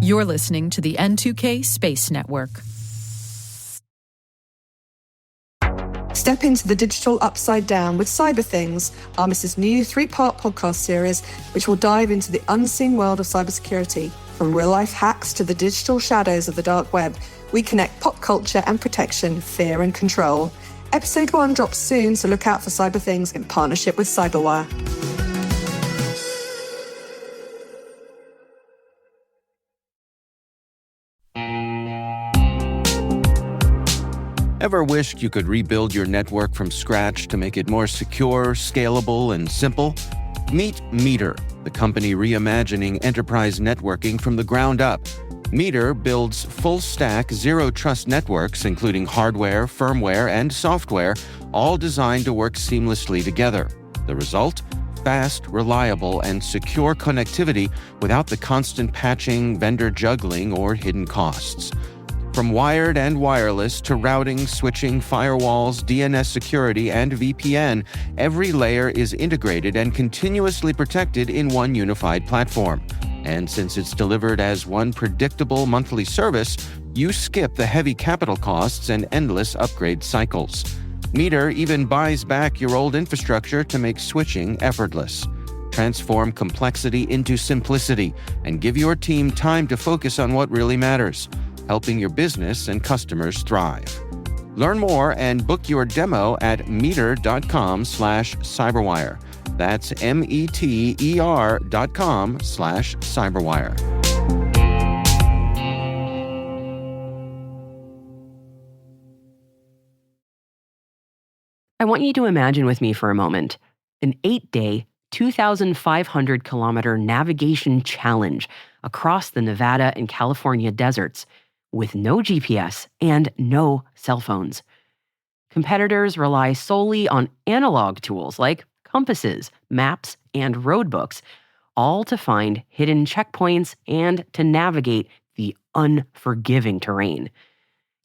You're listening to the N2K Space Network. Step into the digital upside down with Cyber Things, Armis's new 3-part podcast series, which will dive into the unseen world of cybersecurity. From real-life hacks to the digital shadows of the dark web, we connect pop culture and protection, fear and control. Episode 1 drops soon, so look out for Cyber Things in partnership with Cyberwire. Ever wished you could rebuild your network from scratch to make it more secure, scalable, and simple? Meet Meter, the company reimagining enterprise networking from the ground up. Meter builds full-stack, zero-trust networks, including hardware, firmware, and software, all designed to work seamlessly together. The result? Fast, reliable, and secure connectivity without the constant patching, vendor juggling, or hidden costs. From wired and wireless to routing, switching, firewalls, DNS security, and VPN, every layer is integrated and continuously protected in one unified platform. And since it's delivered as one predictable monthly service, you skip the heavy capital costs and endless upgrade cycles. Meter even buys back your old infrastructure to make switching effortless. Transform complexity into simplicity and give your team time to focus on what really matters, helping your business and customers thrive. Learn more and book your demo at meter.com/cyberwire. That's METER.com/cyberwire. I want you to imagine with me for a moment an 8-day, 2,500-kilometer navigation challenge across the Nevada and California deserts with no GPS and no cell phones. Competitors rely solely on analog tools like compasses, maps, and road books, all to find hidden checkpoints and to navigate the unforgiving terrain.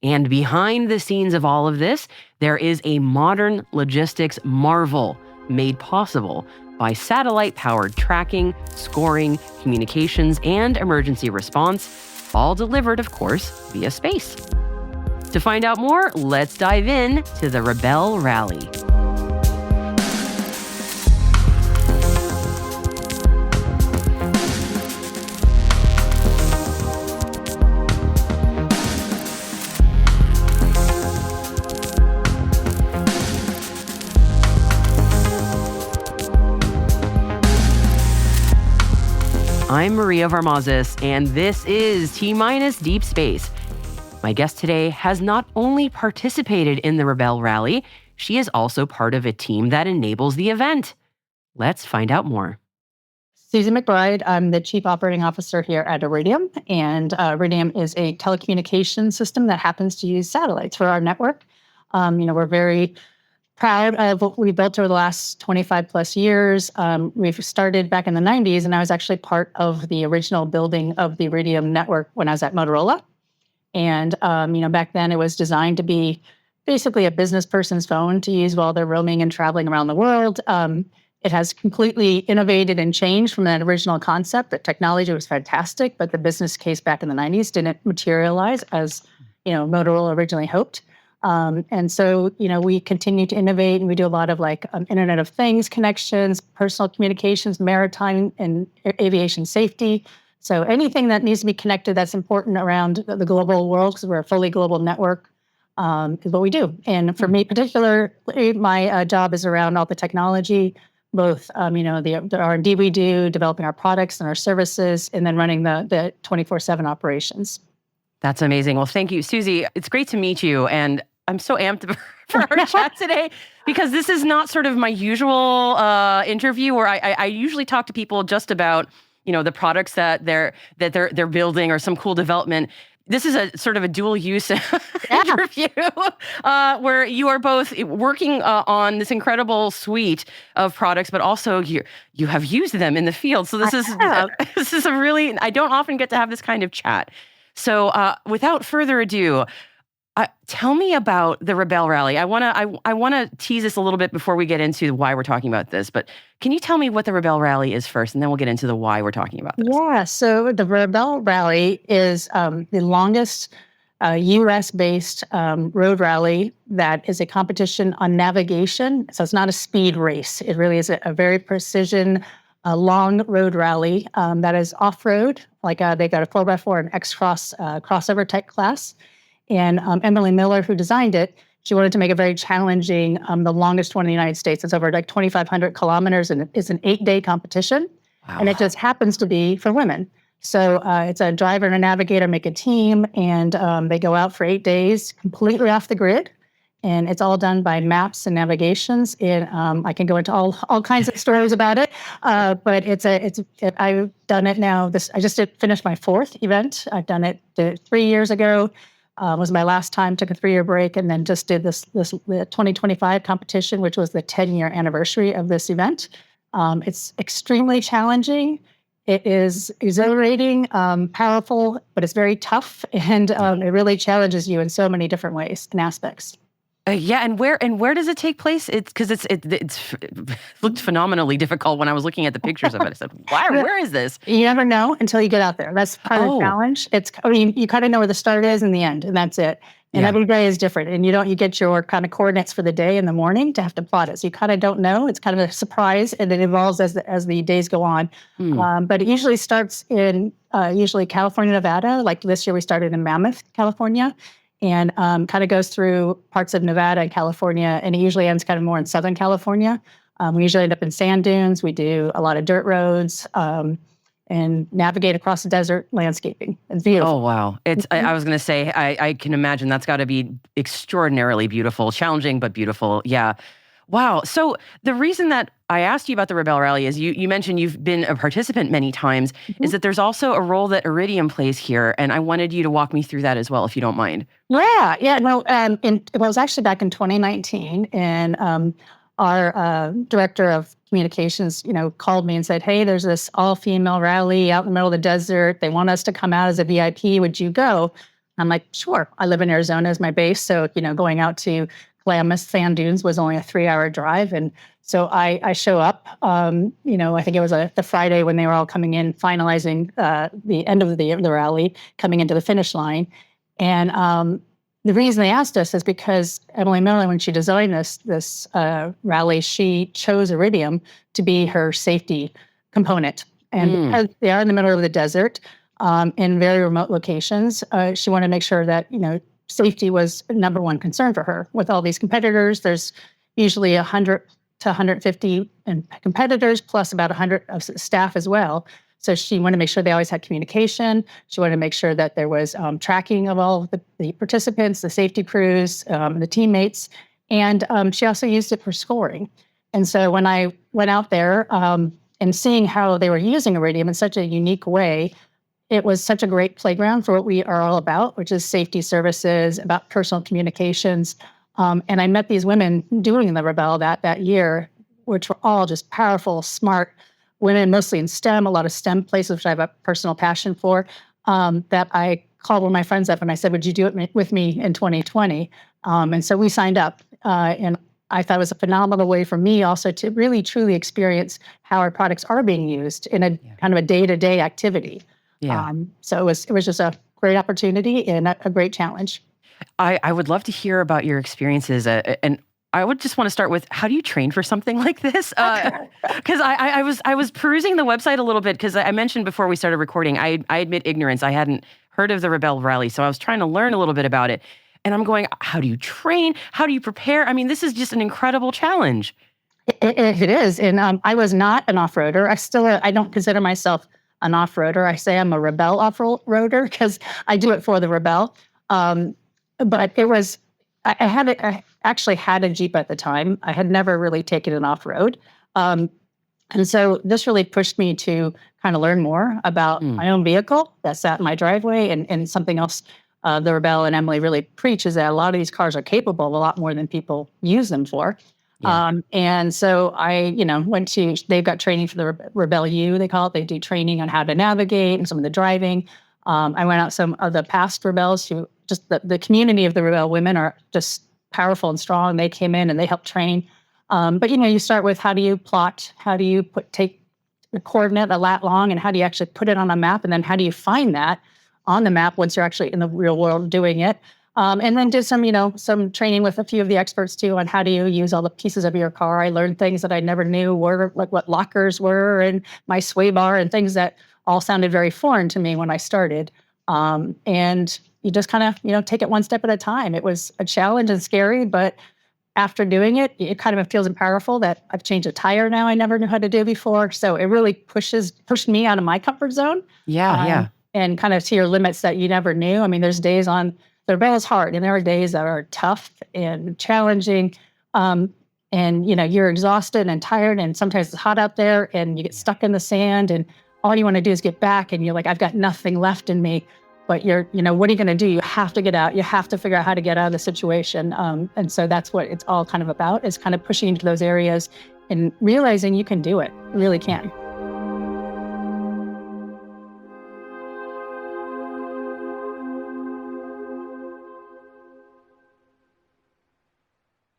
And behind the scenes of all of this, there is a modern logistics marvel made possible by satellite-powered tracking, scoring, communications, and emergency response, all delivered, of course, via space. To find out more, let's dive in to the Rebelle Rally. I'm Maria Varmazis, and this is T-Minus Deep Space. My guest today has not only participated in the Rebelle Rally, she is also part of a team that enables the event. Let's find out more. Susie McBride, I'm the Chief Operating Officer here at Iridium, and Iridium is a telecommunications system that happens to use satellites for our network. We're very proud of what we built over the last 25 plus years. We've started back in the 90s, and I was actually part of the original building of the Iridium network when I was at Motorola. And, back then it was designed to be basically a business person's phone to use while they're roaming and traveling around the world. It has completely innovated and changed from that original concept. The technology was fantastic, but the business case back in the 90s didn't materialize as, Motorola originally hoped. And so, we continue to innovate, and we do a lot of Internet of Things connections, personal communications, maritime and aviation safety. So anything that needs to be connected that's important around the global world, because we're a fully global network, is what we do. And for me particularly, my job is around all the technology, both, the R&D we do, developing our products and our services, and then running the 24/7 operations. That's amazing. Well, thank you, Susie. It's great to meet you, and I'm so amped for our chat today because this is not sort of my usual interview where I usually talk to people just about the products that they're building or some cool development. This is a sort of a dual use interview where you are both working on this incredible suite of products, but also you have used them in the field. So this is a really, I don't often get to have this kind of chat. So without further ado, Tell me about the Rebelle Rally. I wanna tease this a little bit before we get into why we're talking about this. But can you tell me what the Rebelle Rally is first, and then we'll get into the why we're talking about this? Yeah, so the Rebelle Rally is the longest U.S.-based road rally that is a competition on navigation. So it's not a speed race. It really is a very precision, long road rally that is off-road. Like they got a 4x4 and X-Cross crossover type class. And Emily Miller, who designed it, she wanted to make it very challenging, the longest one in the United States. It's over like 2,500 kilometers, and it's an 8-day competition. Wow. And it just happens to be for women. So it's a driver and a navigator make a team, and they go out for 8 days completely off the grid. And it's all done by maps and navigations. And I can go into all kinds of stories about it. But I've done it now. I just finished my 4th event. I've done it 3 years ago. Was my last time, took a 3-year break, and then just did the 2025 competition, which was the 10-year anniversary of this event. It's extremely challenging. It is exhilarating, powerful, but it's very tough, and it really challenges you in so many different ways and aspects. Yeah, and where does it take place? It's because it looked phenomenally difficult when I was looking at the pictures of it. I said, "Why? Where is this?" You never know until you get out there. That's part of the challenge. You kind of know where the start is and the end, and that's it. And every day is different, and you get your kind of coordinates for the day in the morning to have to plot it. So you kind of don't know. It's kind of a surprise, and it evolves as the days go on. But it usually starts in usually California, Nevada. Like this year, we started in Mammoth, California. And kind of goes through parts of Nevada and California, and it usually ends kind of more in Southern California. We usually end up in sand dunes. We do a lot of dirt roads and navigate across the desert landscaping. It's beautiful. Oh, wow. I was going to say, I can imagine that's got to be extraordinarily beautiful, challenging, but beautiful. Yeah. Wow. So the reason that I asked you about the Rebelle Rally is you mentioned you've been a participant many times, is that there's also a role that Iridium plays here. And I wanted you to walk me through that as well, if you don't mind. Yeah. No, it was actually back in 2019, and our director of communications, called me and said, "Hey, there's this all-female rally out in the middle of the desert. They want us to come out as a VIP. Would you go?" I'm like, "Sure." I live in Arizona as my base, so going out to Klamath Sand Dunes was only a 3-hour drive. And so I show up, I think it was the Friday when they were all coming in, finalizing the end of the rally, coming into the finish line. And the reason they asked us is because Emily Miller, when she designed this rally, she chose Iridium to be her safety component. And because they are in the middle of the desert, in very remote locations, she wanted to make sure that, safety was number one concern for her. With all these competitors, there's usually 100 to 150 competitors, plus about 100 of staff as well. So she wanted to make sure they always had communication. She wanted to make sure that there was tracking of all of the participants, the safety crews, the teammates. And she also used it for scoring. And so when I went out there and seeing how they were using Iridium in such a unique way, it was such a great playground for what we are all about, which is safety services, about personal communications. And I met these women doing the Rebelle that year, which were all just powerful, smart women, mostly in STEM, a lot of STEM places, which I have a personal passion for, that I called one of my friends up and I said, "Would you do it with me in 2020? And so we signed up. And I thought it was a phenomenal way for me also to really, truly experience how our products are being used in a kind of a day-to-day activity. Yeah. So it was just a great opportunity and a great challenge. I would love to hear about your experiences, and I would just want to start with, how do you train for something like this? Because I was perusing the website a little bit, because I mentioned before we started recording, I admit ignorance. I hadn't heard of the Rebelle Rally, so I was trying to learn a little bit about it. And I'm going, how do you train? How do you prepare? I mean, this is just an incredible challenge. It is. And I was not an off-roader. I don't consider myself an off-roader. I say I'm a Rebelle off-roader because I do it for the Rebelle. But it was, I actually had a Jeep at the time. I had never really taken it off-road. And so this really pushed me to kind of learn more about my own vehicle that sat in my driveway, and something else the Rebelle and Emily really preach is that a lot of these cars are capable of a lot more than people use them for. Yeah. And so I, they've got training for the Rebelle U, they call it. They do training on how to navigate and some of the driving. I went out some of the past Rebelles who just the community of the Rebelle women are just powerful and strong. They came in and they helped train. But you start with, how do you plot? How do you take a coordinate a lat long, and how do you actually put it on a map? And then how do you find that on the map once you're actually in the real world doing it? And then did some training with a few of the experts too on how do you use all the pieces of your car. I learned things that I never knew were, like what lockers were and my sway bar, and things that all sounded very foreign to me when I started. And you just kind of, take it one step at a time. It was a challenge and scary, but after doing it, it kind of feels powerful that I've changed a tire now I never knew how to do before. So it really pushed me out of my comfort zone. Yeah. And kind of to your limits that you never knew. I mean, there's days on the Rebelle is hard, and there are days that are tough and challenging. And you're exhausted and tired, and sometimes it's hot out there, and you get stuck in the sand, and all you want to do is get back, and you're like, I've got nothing left in me. But what are you going to do? You have to get out. You have to figure out how to get out of the situation. And so that's what it's all kind of about, is kind of pushing into those areas and realizing you can do it. You really can.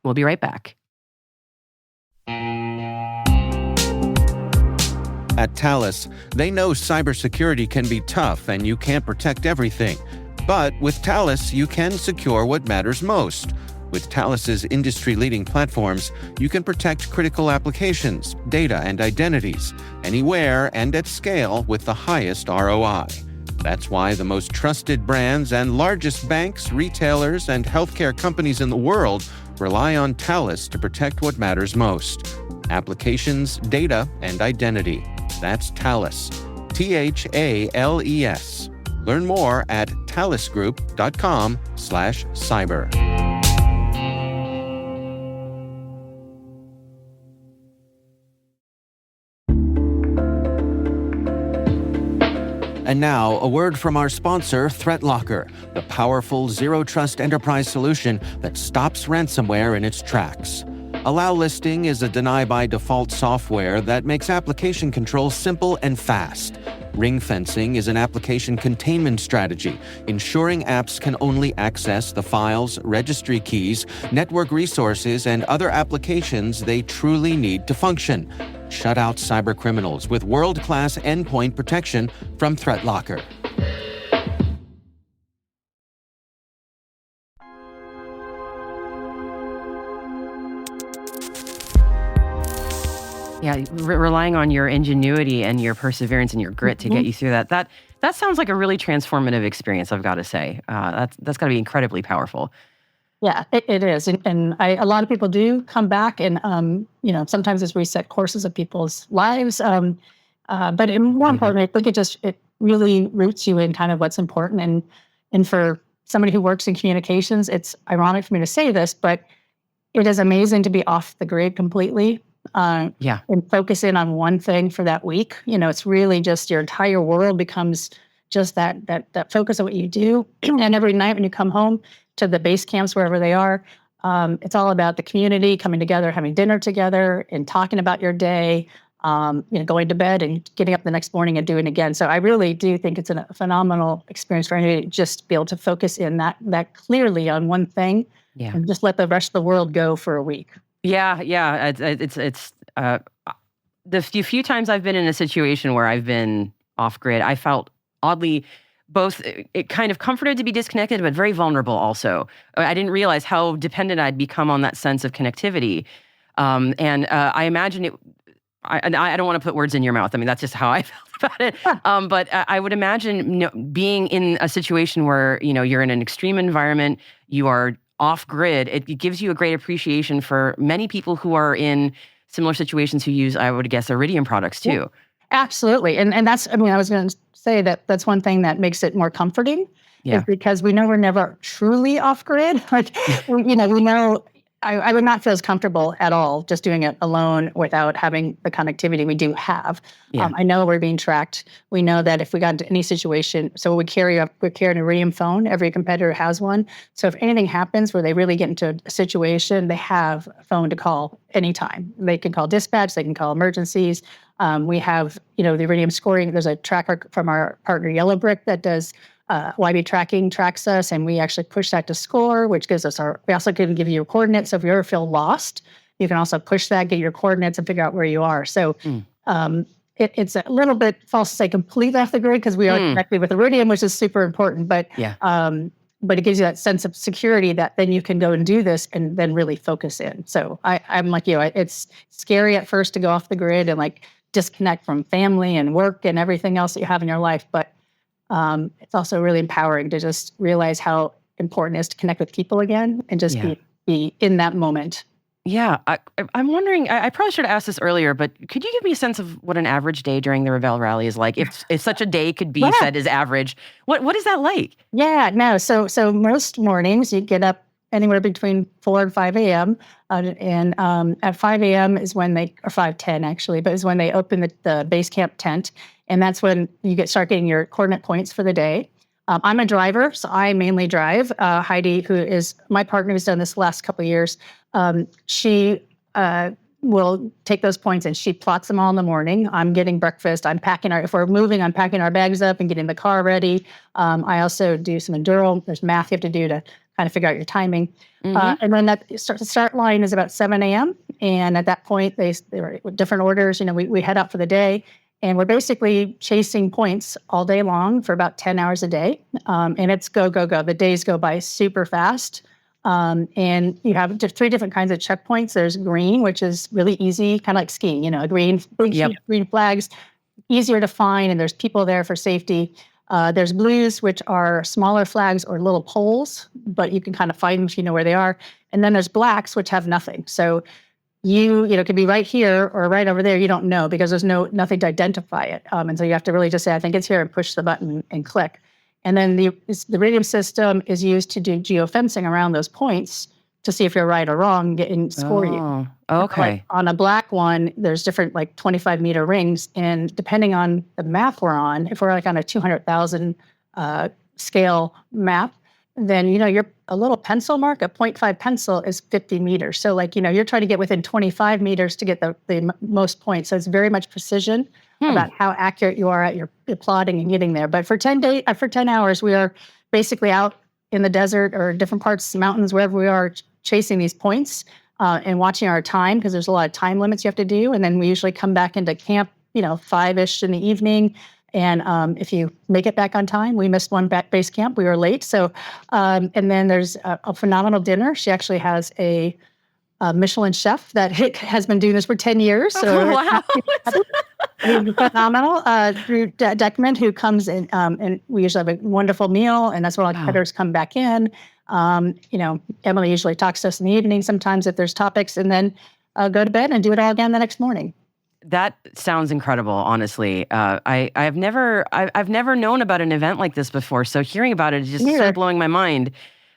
We'll be right back. At Thales, they know cybersecurity can be tough and you can't protect everything. But with Thales, you can secure what matters most. With Thales's industry-leading platforms, you can protect critical applications, data, and identities, anywhere and at scale with the highest ROI. That's why the most trusted brands and largest banks, retailers, and healthcare companies in the world rely on Thales to protect what matters most: applications, data, and identity. That's Thales. THALES. Learn more at thalesgroup.com/cyber. And now, a word from our sponsor, ThreatLocker, the powerful zero-trust enterprise solution that stops ransomware in its tracks. Allow Listing is a deny-by-default software that makes application control simple and fast. Ring fencing is an application containment strategy, ensuring apps can only access the files, registry keys, network resources, and other applications they truly need to function. Shut out cybercriminals with world-class endpoint protection from ThreatLocker. Yeah, relying on your ingenuity and your perseverance and your grit to get you through that. That sounds like a really transformative experience, I've got to say. That's got to be incredibly powerful. Yeah, it is. And a lot of people do come back, and, sometimes it's reset courses of people's lives. But more importantly, I think it really roots you in kind of what's important. And for somebody who works in communications, it's ironic for me to say this, but it is amazing to be off the grid completely. And focus in on one thing for that week. It's really just your entire world becomes just that focus of what you do. And every night when you come home to the base camps, wherever they are, it's all about the community coming together, having dinner together, and talking about your day, going to bed and getting up the next morning and doing it again. So I really do think it's a phenomenal experience for anybody to just be able to focus in that clearly on one thing, and just let the rest of the world go for a week. Yeah. It's the few times I've been in a situation where I've been off grid, I felt oddly both kind of comforted to be disconnected, but very vulnerable also. I didn't realize how dependent I'd become on that sense of connectivity. I imagine it. I don't want to put words in your mouth. I mean, that's just how I felt about it. But I would imagine being in a situation where you're in an extreme environment, you are off grid, it gives you a great appreciation for many people who are in similar situations who use, I would guess, Iridium products too. Yeah, absolutely. And that's, I was going to say that's one thing that makes it more comforting, is because we know we're never truly off grid. Like, we know I would not feel as comfortable at all just doing it alone without having the connectivity we do have. I know we're being tracked. We know that if we got into any situation, so we carry an Iridium phone. Every competitor has one. So if anything happens where they really get into a situation, they have a phone to call anytime. They can call dispatch. They can call emergencies. We have, the Iridium scoring. There's a tracker from our partner Yellowbrick that does YB tracking tracks us, and we actually push that to score, which gives us we also can give you your coordinates. So if you ever feel lost, you can also push that, get your coordinates, and figure out where you are. So it's a little bit false to say completely off the grid because we are connected with Iridium, which is super important. But it gives you that sense of security that then you can go and do this and then really focus in. So I'm like you. It's scary at first to go off the grid and like disconnect from family and work and everything else that you have in your life, but it's also really empowering to just realize how important it is to connect with people again and just be in that moment. Yeah, I'm wondering, I probably should have asked this earlier, but could you give me a sense of what an average day during the Rebelle rally is like? If such a day could be said as average, what is that like? Yeah, no, so most mornings you get up anywhere between 4 and 5 a.m. And at 5 a.m. is when or 5:10 actually, but is when they open the base camp tent. And that's when you start getting your coordinate points for the day. I'm a driver, so I mainly drive. Heidi, who is my partner, who's done this the last couple of years, she will take those points and she plots them all in the morning. I'm getting breakfast. If we're moving, I'm packing our bags up and getting the car ready. I also do some enduro. There's math you have to do to kind of figure out your timing. And then the start line is about 7 a.m. And at that point, they were different orders. We head out for the day. And we're basically chasing points all day long for about 10 hours a day. And it's go, go, go. The days go by super fast. And you have 3 different kinds of checkpoints. There's green, which is really easy, kind of like skiing, green flags, easier to find, and there's people there for safety. There's blues, which are smaller flags or little poles, but you can kind of find them if you know where they are. And then there's blacks, which have nothing. So you could be right here or right over there. You don't know because there's nothing to identify it. And so you have to really just say, I think it's here, and push the button and click. And then the Iridium system is used to do geofencing around those points to see if you're right or wrong and score you. Okay. Like on a black one, there's different 25-meter rings. And depending on the map we're on, if we're on a 200,000 scale map, then, you're a little pencil mark, a 0.5 pencil is 50 meters. So you're trying to get within 25 meters to get the most points. So it's very much precision about how accurate you are at your plotting and getting there. But for 10 hours, we are basically out in the desert or different parts of the mountains, wherever we are, chasing these points and watching our time, because there's a lot of time limits you have to do. And then we usually come back into camp, 5-ish in the evening. And if you make it back on time, we missed one base camp. We were late. So, and then there's a phenomenal dinner. She actually has a Michelin chef that has been doing this for 10 years. So wow. Phenomenal. Drew Deckman, who comes in, and we usually have a wonderful meal, and that's when all the cutters come back in. Emily usually talks to us in the evening sometimes if there's topics, and then go to bed and do it all again the next morning. That sounds incredible, honestly. I've never known about an event like this before, so hearing about it is just sort of blowing my mind.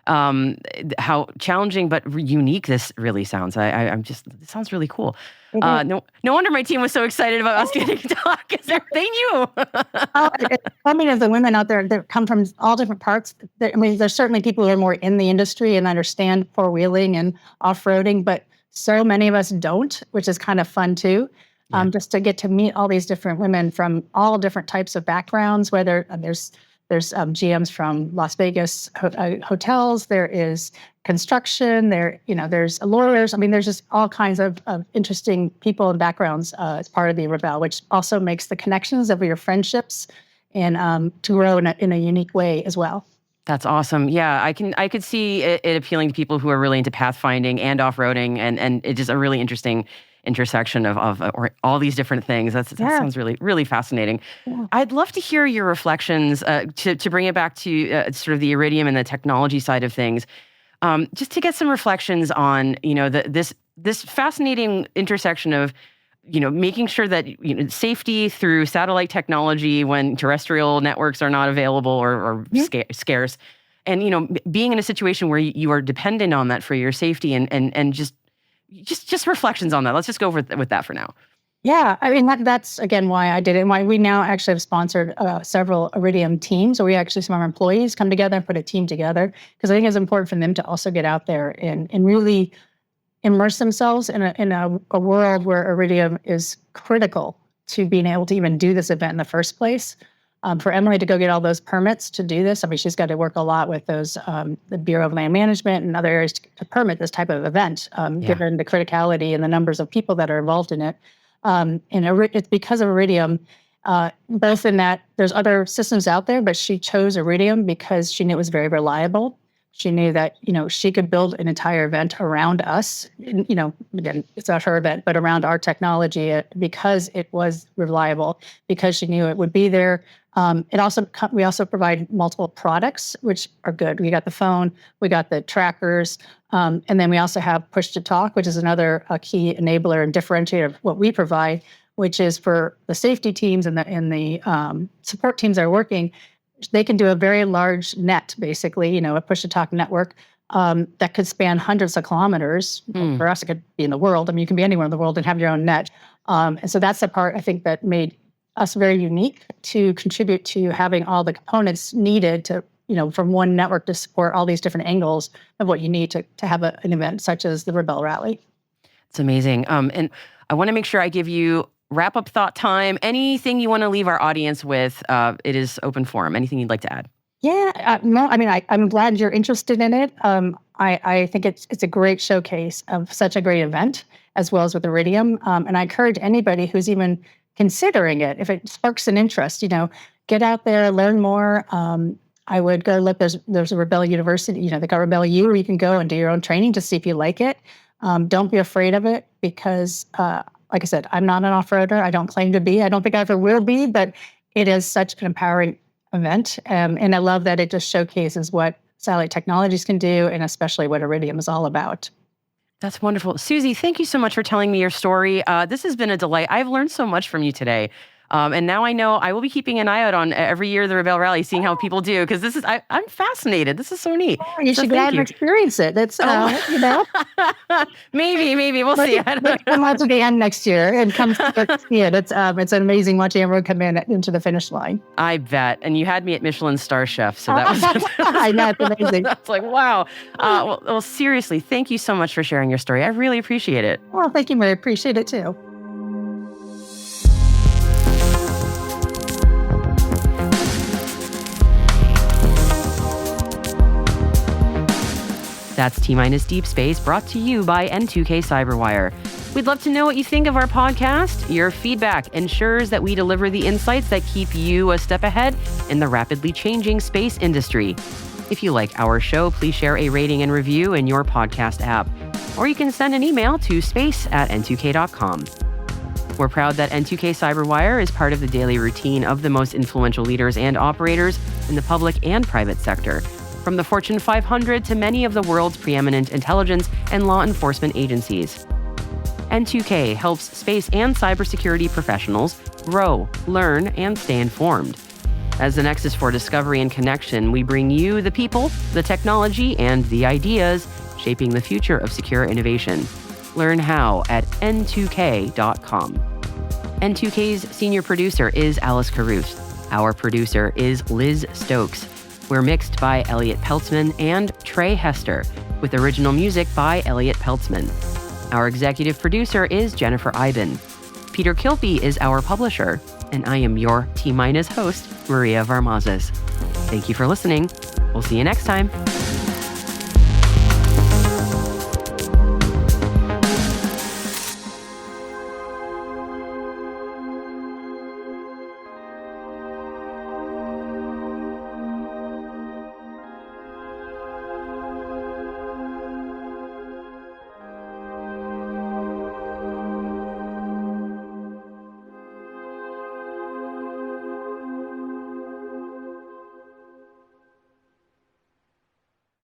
How challenging but unique this really sounds. It sounds really cool. No wonder my team was so excited about us getting to talk, because they knew. I mean, of the women out there that come from all different parts, there's certainly people who are more in the industry and understand four-wheeling and off-roading, but so many of us don't, which is kind of fun too. Just to get to meet all these different women from all different types of backgrounds, whether there's GMs from Las Vegas hotels, there is construction, there's lawyers. I mean, there's just all kinds of interesting people and backgrounds as part of the Rebelle, which also makes the connections of your friendships and to grow in a unique way as well. That's awesome. Yeah, I could see it appealing to people who are really into pathfinding and off-roading, and it's just a really interesting intersection of all these different things. That sounds really, really fascinating. Yeah. I'd love to hear your reflections to bring it back to sort of the Iridium and the technology side of things. Just to get some reflections on, this fascinating intersection of, making sure that safety through satellite technology when terrestrial networks are not available or scarce, and being in a situation where you are dependent on that for your safety, and just reflections on that. Let's just go with that for now. Yeah, I mean, that's again why I did it, and why we now actually have sponsored several Iridium teams. So we actually, some of our employees come together and put a team together, because I think it's important for them to also get out there and really immerse themselves in a world where Iridium is critical to being able to even do this event in the first place. For Emily to go get all those permits to do this, I mean, she's got to work a lot with those, the Bureau of Land Management and other areas to permit this type of event, given the criticality and the numbers of people that are involved in it. And it's because of Iridium, both in that there's other systems out there, but she chose Iridium because she knew it was very reliable. She knew that, she could build an entire event around us. Again, it's not her event, but around our technology because it was reliable, because she knew it would be there. We also provide multiple products, which are good. We got the phone, we got the trackers, and then we also have push to talk, which is another key enabler and differentiator of what we provide, which is for the safety teams and the support teams that are working. They can do a very large net, basically, a push-to-talk network that could span hundreds of kilometers. For us, it could be in the world. I mean, you can be anywhere in the world and have your own net. And so that's the part, I think, that made us very unique to contribute to having all the components needed to, from one network to support all these different angles of what you need to have an event such as the Rebelle Rally. It's amazing. And I want to make sure I give you wrap-up thought time. Anything you want to leave our audience with, it is open forum. Anything you'd like to add? Yeah, no, I mean, I'm glad you're interested in it. I think it's a great showcase of such a great event, as well as with Iridium. And I encourage anybody who's even considering it, if it sparks an interest, get out there, learn more. I would go look, there's a Rebelle University, they got Rebelle U, where you can go and do your own training to see if you like it. Don't be afraid of it because, like I said, I'm not an off-roader. I don't claim to be. I don't think I ever will be, but it is such an empowering event. And I love that it just showcases what satellite technologies can do, and especially what Iridium is all about. That's wonderful. Susie, thank you so much for telling me your story. This has been a delight. I've learned so much from you today. And now I know I will be keeping an eye out on every year the Rebelle Rally, seeing how people do, because I'm fascinated. This is so neat. Oh, you should go out and experience it. That's, Maybe. We'll see. Come out to the end next year and come see it. It's amazing watching everyone come into the finish line. I bet. And you had me at Michelin Star Chef, so that was... I know, it's amazing. That's like, wow. Well, seriously, thank you so much for sharing your story. I really appreciate it. Well, thank you, Mary. I appreciate it too. That's T-Minus Deep Space, brought to you by N2K Cyberwire. We'd love to know what you think of our podcast. Your feedback ensures that we deliver the insights that keep you a step ahead in the rapidly changing space industry. If you like our show, please share a rating and review in your podcast app. Or you can send an email to space@n2k.com. We're proud that N2K Cyberwire is part of the daily routine of the most influential leaders and operators in the public and private sector, from the Fortune 500 to many of the world's preeminent intelligence and law enforcement agencies. N2K helps space and cybersecurity professionals grow, learn, and stay informed. As the nexus for discovery and connection, we bring you the people, the technology, and the ideas shaping the future of secure innovation. Learn how at n2k.com. N2K's senior producer is Alice Caruth. Our producer is Liz Stokes. We're mixed by Elliot Peltzman and Trey Hester, with original music by Elliot Peltzman. Our executive producer is Jennifer Iben. Peter Kilpie is our publisher, and I am your T-Minus host, Maria Varmazes. Thank you for listening. We'll see you next time.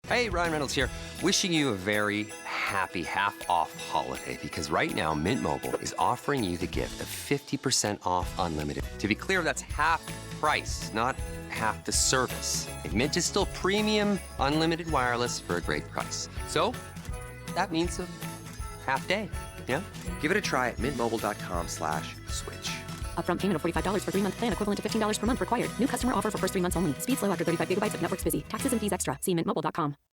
Hey, Ryan Reynolds here. Wishing you a very happy half-off holiday, because right now Mint Mobile is offering you the gift of 50% off unlimited. To be clear, that's half price, not half the service. And Mint is still premium unlimited wireless for a great price. So that means a half day, yeah? Give it a try at mintmobile.com/switch. Upfront payment of $45 for 3-month plan, equivalent to $15 per month required. New customer offer for first 3 months only. Speeds slow after 35 gigabytes if network's busy. Taxes and fees extra. See mintmobile.com.